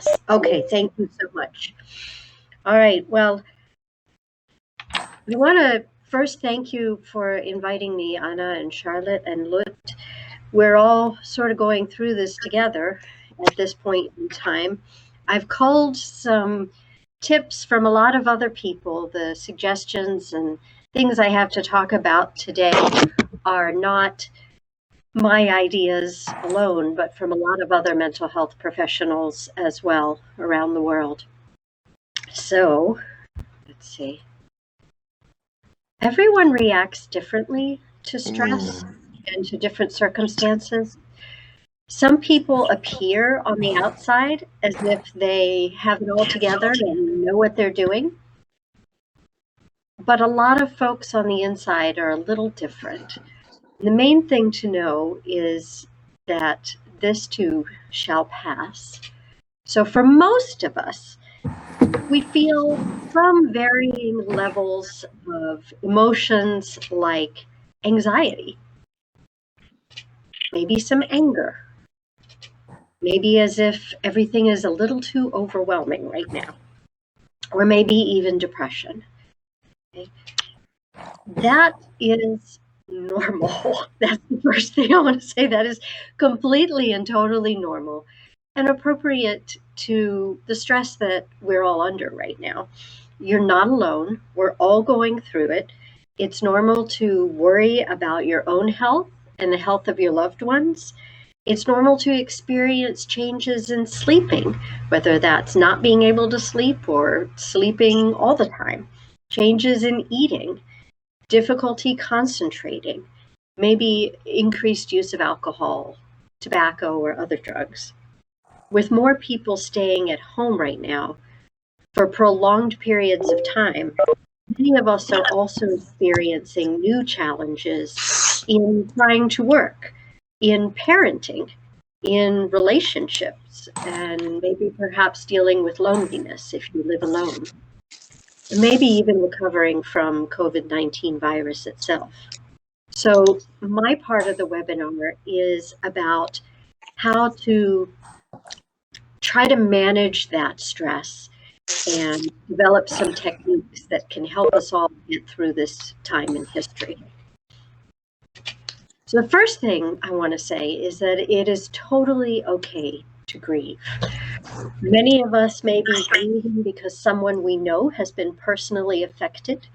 Yes. Okay. Thank you so much. All right. Well, I want to first thank you for inviting me, Anna and Charlotte and Lut. We're all sort of going through this together at this point in time. I've culled some tips from a lot of other people. The suggestions and things I have to talk about today are not my ideas alone, but from a lot of other mental health professionals as well around the world. So, let's see. Everyone reacts differently to stress and to different circumstances. Some people appear on the outside as if they have it all together and know what they're doing. But a lot of folks on the inside are a little different. The main thing to know is that this too shall pass. So for most of us, we feel some varying levels of emotions like anxiety, maybe some anger, maybe as if everything is a little too overwhelming right now, or maybe even depression. Okay? That is normal. That's the first thing I want to say. That is completely and totally normal and appropriate to the stress that we're all under right now. You're not alone. We're all going through it. It's normal to worry about your own health and the health of your loved ones. It's normal to experience changes in sleeping, whether that's not being able to sleep or sleeping all the time, changes in eating, difficulty concentrating, maybe increased use of alcohol, tobacco, or other drugs. With more people staying at home right now for prolonged periods of time, many of us are also experiencing new challenges in trying to work, in parenting, in relationships, and maybe perhaps dealing with loneliness if you live alone. Maybe even recovering from COVID-19 virus itself. So my part of the webinar is about how to try to manage that stress and develop some techniques that can help us all get through this time in history. So the first thing I want to say is that it is totally okay to grieve. Many of us may be grieving because someone we know has been personally affected,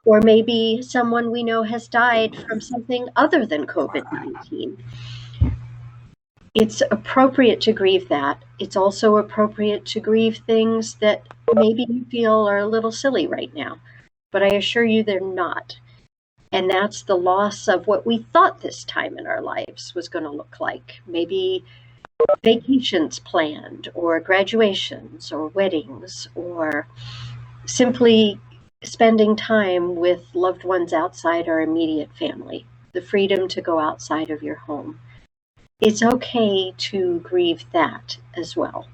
or maybe someone we know has died from something other than COVID-19. It's appropriate to grieve that. It's also appropriate to grieve things that maybe you feel are a little silly right now, but I assure you they're not. And that's the loss of what we thought this time in our lives was going to look like. Maybe vacations planned, or graduations, or weddings, or simply spending time with loved ones outside our immediate family, the freedom to go outside of your home. It's okay to grieve that as well.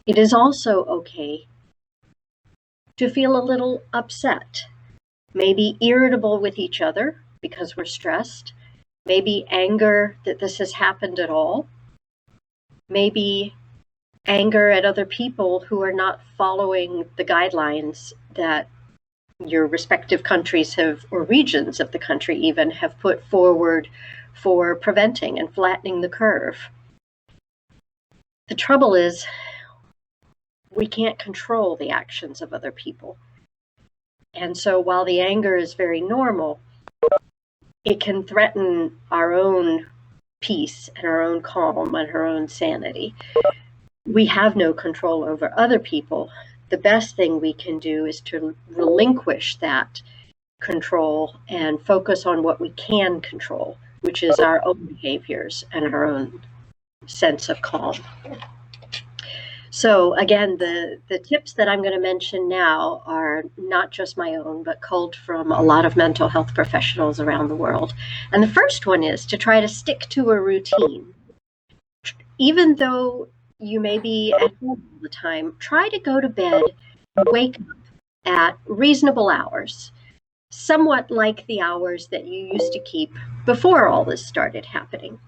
It is also okay to feel a little upset, maybe irritable with each other because we're stressed, maybe anger that this has happened at all, maybe anger at other people who are not following the guidelines that your respective countries have, or regions of the country even, have put forward for preventing and flattening the curve. The trouble is, we can't control the actions of other people. And so while the anger is very normal, it can threaten our own peace and our own calm and our own sanity. We have no control over other people. The best thing we can do is to relinquish that control and focus on what we can control, which is our own behaviors and our own sense of calm. So again, the tips that I'm going to mention now are not just my own, but culled from a lot of mental health professionals around the world. And the first one is to try to stick to a routine. Even though you may be at home all the time, try to go to bed and wake up at reasonable hours, somewhat like the hours that you used to keep before all this started happening.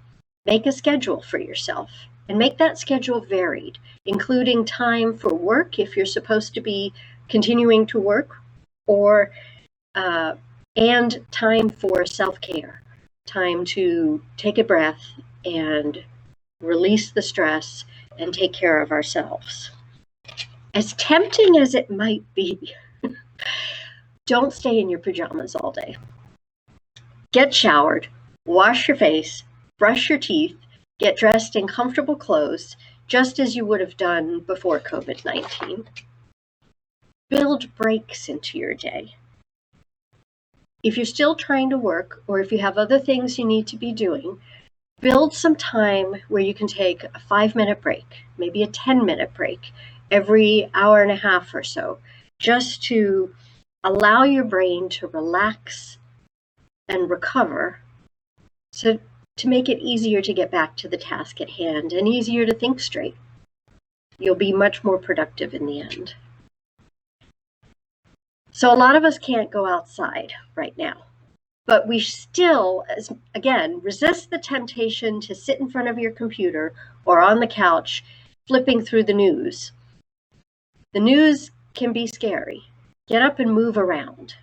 Make a schedule for yourself. and make that schedule varied, including time for work if you're supposed to be continuing to work, or and time for self-care, time to take a breath and release the stress and take care of ourselves. As tempting as it might be, don't stay in your pajamas all day. Get showered, wash your face, brush your teeth, get dressed in comfortable clothes, just as you would have done before COVID-19. Build breaks into your day. If you're still trying to work, or if you have other things you need to be doing, build some time where you can take a 5-minute break, maybe a 10-minute break every hour and a half or so, just to allow your brain to relax and recover, so to make it easier to get back to the task at hand and easier to think straight. You'll be much more productive in the end. So a lot of us can't go outside right now, but we still, again, resist the temptation to sit in front of your computer or on the couch flipping through the news. The news can be scary. Get up and move around,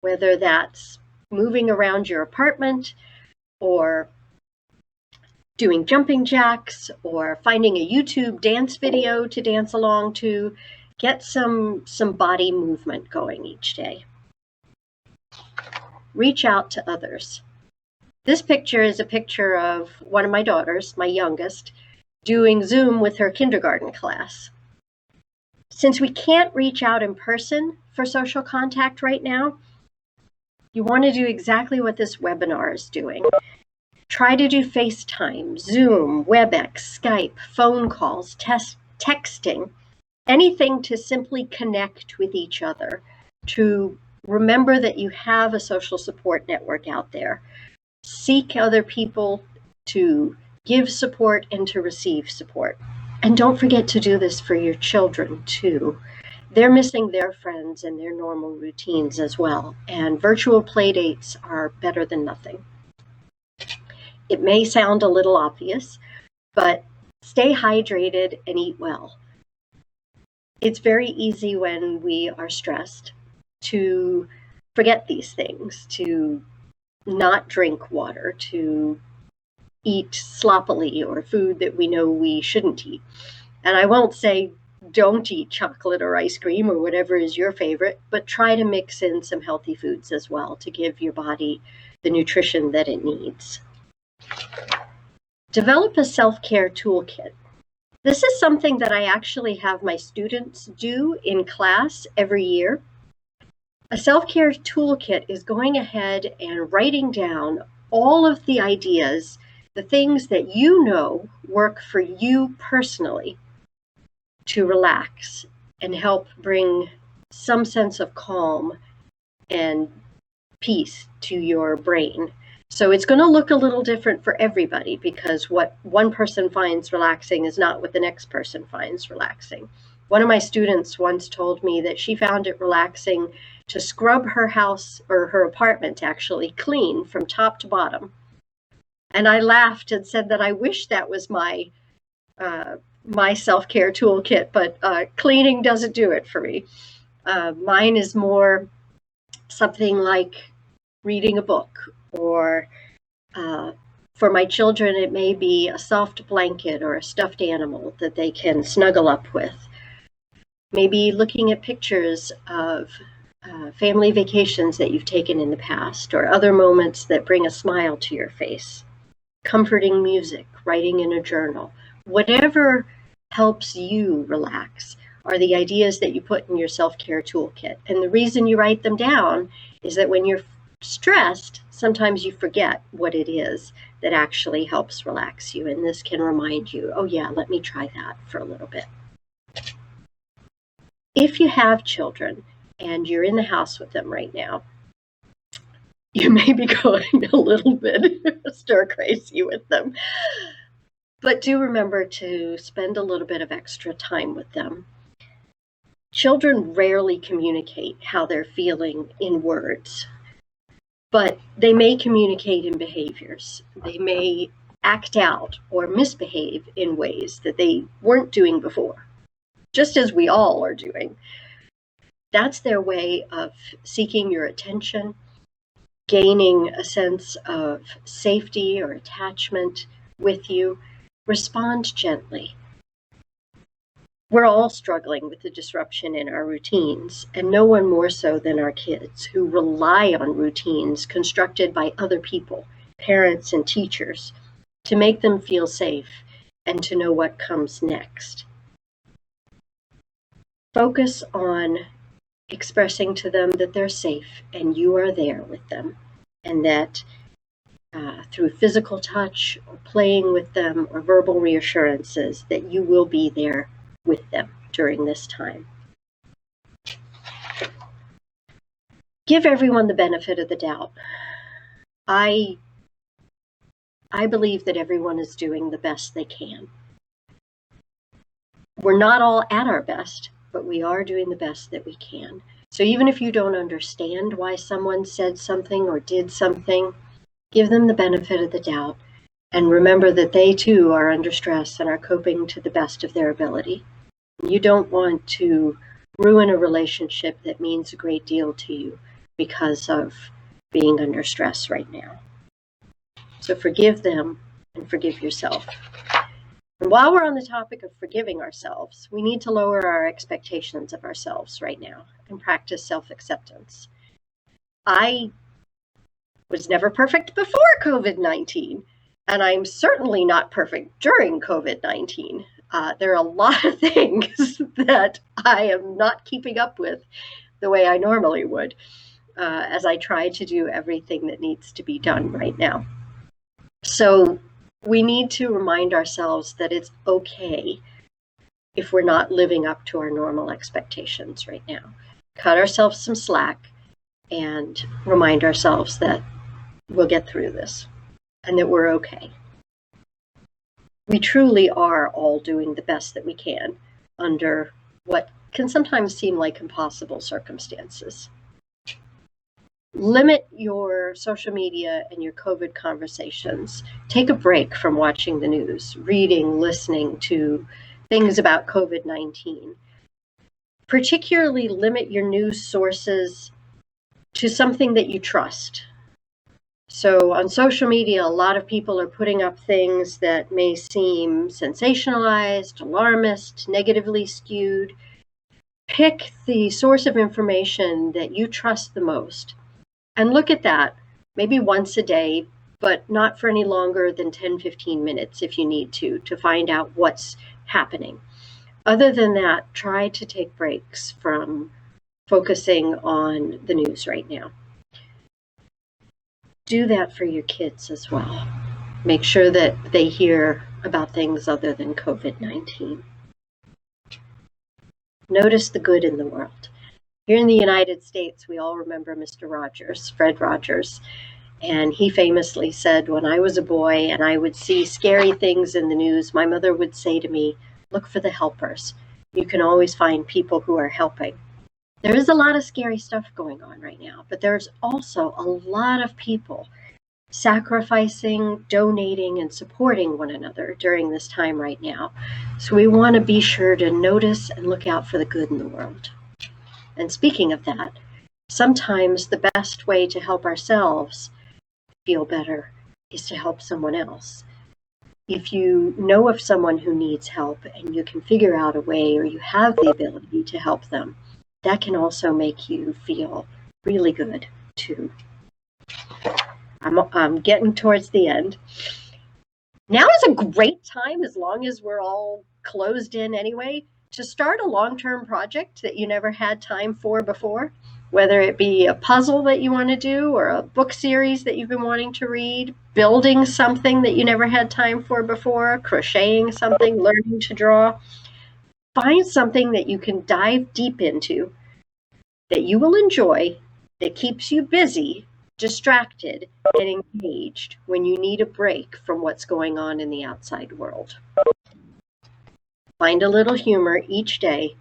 whether that's moving around your apartment or doing jumping jacks or finding a YouTube dance video to dance along to. Get some body movement going each day. Reach out to others. This picture is a picture of one of my daughters, my youngest, doing Zoom with her kindergarten class. Since we can't reach out in person for social contact right now, you want to do exactly what this webinar is doing. Try to do FaceTime, Zoom, WebEx, Skype, phone calls, texting, anything to simply connect with each other, to remember that you have a social support network out there. Seek other people to give support and to receive support. And don't forget to do this for your children too. They're missing their friends and their normal routines as well, and virtual play dates are better than nothing. It may sound a little obvious, but stay hydrated and eat well. It's very easy when we are stressed to forget these things, to not drink water, to eat sloppily or food that we know we shouldn't eat. And I won't say don't eat chocolate or ice cream or whatever is your favorite, but try to mix in some healthy foods as well to give your body the nutrition that it needs. Develop a self-care toolkit. This is something that I actually have my students do in class every year. A self-care toolkit is going ahead and writing down all of the ideas, the things that you know work for you personally to relax and help bring some sense of calm and peace to your brain. So it's going to look a little different for everybody, because what one person finds relaxing is not what the next person finds relaxing. One of my students once told me that she found it relaxing to scrub her house, or her apartment actually, clean from top to bottom. And I laughed and said that I wish that was my self-care toolkit, but cleaning doesn't do it for me. Mine is more something like reading a book, or for my children, it may be a soft blanket or a stuffed animal that they can snuggle up with. Maybe looking at pictures of family vacations that you've taken in the past, or other moments that bring a smile to your face. Comforting music, writing in a journal, whatever helps you relax are the ideas that you put in your self-care toolkit. And the reason you write them down is that when you're stressed, sometimes you forget what it is that actually helps relax you. And this can remind you, oh yeah, let me try that for a little bit. If you have children and you're in the house with them right now, you may be going a little bit stir crazy with them. But do remember to spend a little bit of extra time with them. Children rarely communicate how they're feeling in words, but they may communicate in behaviors. They may act out or misbehave in ways that they weren't doing before, just as we all are doing. That's their way of seeking your attention, gaining a sense of safety or attachment with you. Respond gently. We're all struggling with the disruption in our routines, and no one more so than our kids, who rely on routines constructed by other people, parents and teachers, to make them feel safe and to know what comes next. Focus on expressing to them that they're safe and you are there with them, and that through physical touch or playing with them or verbal reassurances, that you will be there with them during this time. Give everyone the benefit of the doubt. I believe that everyone is doing the best they can. We're not all at our best, but we are doing the best that we can. So even if you don't understand why someone said something or did something, give them the benefit of the doubt and remember that they too are under stress and are coping to the best of their ability. You don't want to ruin a relationship that means a great deal to you because of being under stress right now. So forgive them and forgive yourself. And while we're on the topic of forgiving ourselves, we need to lower our expectations of ourselves right now and practice self-acceptance. I was never perfect before COVID-19, and I'm certainly not perfect during COVID-19. There are a lot of things that I am not keeping up with the way I normally would, as I try to do everything that needs to be done right now. So we need to remind ourselves that it's okay if we're not living up to our normal expectations right now. Cut ourselves some slack and remind ourselves that we'll get through this and that we're okay. We truly are all doing the best that we can under what can sometimes seem like impossible circumstances. Limit your social media and your COVID conversations. Take a break from watching the news, reading, listening to things about COVID-19. Particularly limit your news sources to something that you trust. So on social media, a lot of people are putting up things that may seem sensationalized, alarmist, negatively skewed. Pick the source of information that you trust the most and look at that maybe once a day, but not for any longer than 10-15 minutes if you need to find out what's happening. Other than that, try to take breaks from focusing on the news right now. Do that for your kids as well. Make sure that they hear about things other than COVID-19. Notice the good in the world. Here in the United States, we all remember Mr. Rogers, Fred Rogers, and he famously said, when I was a boy and I would see scary things in the news, my mother would say to me, look for the helpers. You can always find people who are helping. There is a lot of scary stuff going on right now, but there's also a lot of people sacrificing, donating, and supporting one another during this time right now. So we want to be sure to notice and look out for the good in the world. And speaking of that, sometimes the best way to help ourselves feel better is to help someone else. If you know of someone who needs help and you can figure out a way or you have the ability to help them, that can also make you feel really good too. I'm getting towards the end. Now is a great time, as long as we're all closed in anyway, to start a long-term project that you never had time for before, whether it be a puzzle that you want to do or a book series that you've been wanting to read, building something that you never had time for before, crocheting something, learning to draw. Find something that you can dive deep into, that you will enjoy, that keeps you busy, distracted, and engaged when you need a break from what's going on in the outside world. Find a little humor each day,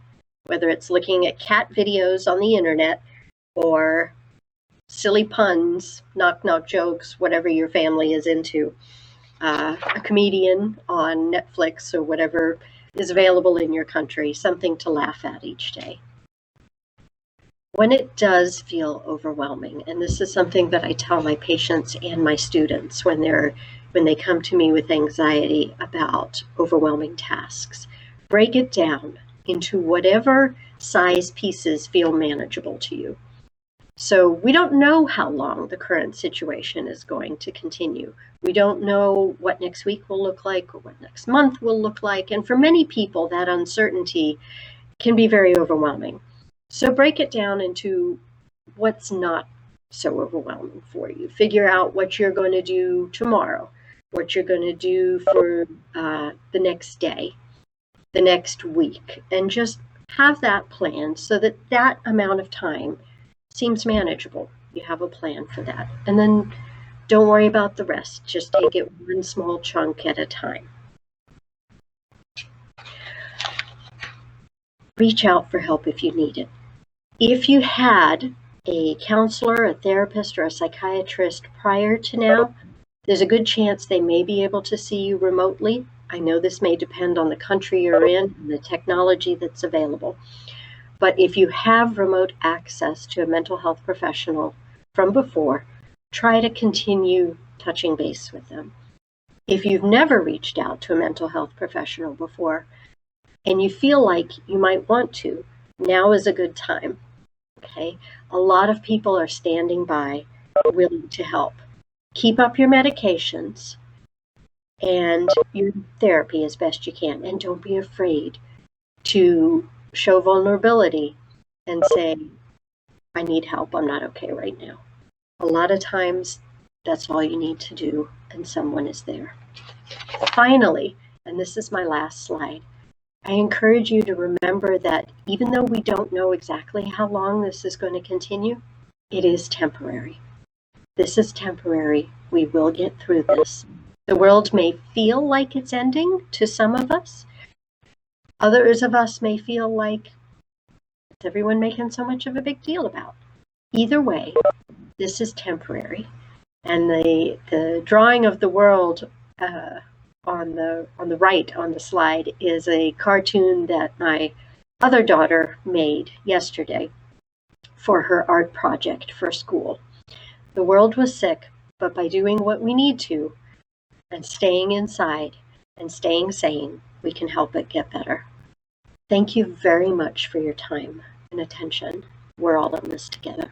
whether it's looking at cat videos on the internet or silly puns, knock-knock jokes, whatever your family is into. a comedian on Netflix or whatever is available in your country, something to laugh at each day. When it does feel overwhelming, and this is something that I tell my patients and my students when they come to me with anxiety about overwhelming tasks, break it down into whatever size pieces feel manageable to you. So we don't know how long the current situation is going to continue. We don't know what next week will look like or what next month will look like. And for many people, that uncertainty can be very overwhelming. So break it down into what's not so overwhelming for you. Figure out what you're going to do tomorrow, what you're going to do for the next day, the next week, and just have that planned so that that amount of time seems manageable. You have a plan for that. And then don't worry about the rest. Just take it one small chunk at a time. Reach out for help if you need it. If you had a counselor, a therapist, or a psychiatrist prior to now, there's a good chance they may be able to see you remotely. I know this may depend on the country you're in and the technology that's available. But if you have remote access to a mental health professional from before, try to continue touching base with them. If you've never reached out to a mental health professional before and you feel like you might want to, now is a good time. Okay? A lot of people are standing by, willing to help. Keep up your medications and your therapy as best you can, and don't be afraid to show vulnerability and say, I need help, I'm not okay right now. A lot of times, that's all you need to do, and someone is there. Finally, and this is my last slide, I encourage you to remember that even though we don't know exactly how long this is going to continue, it is temporary. This is temporary. We will get through this. The world may feel like it's ending to some of us. Others of us may feel like it's everyone making so much of a big deal about. Either way, this is temporary. And the drawing of the world on the right on the slide is a cartoon that my other daughter made yesterday for her art project for school. The world was sick, but by doing what we need to and staying inside and staying sane, we can help it get better. Thank you very much for your time and attention. We're all in this together.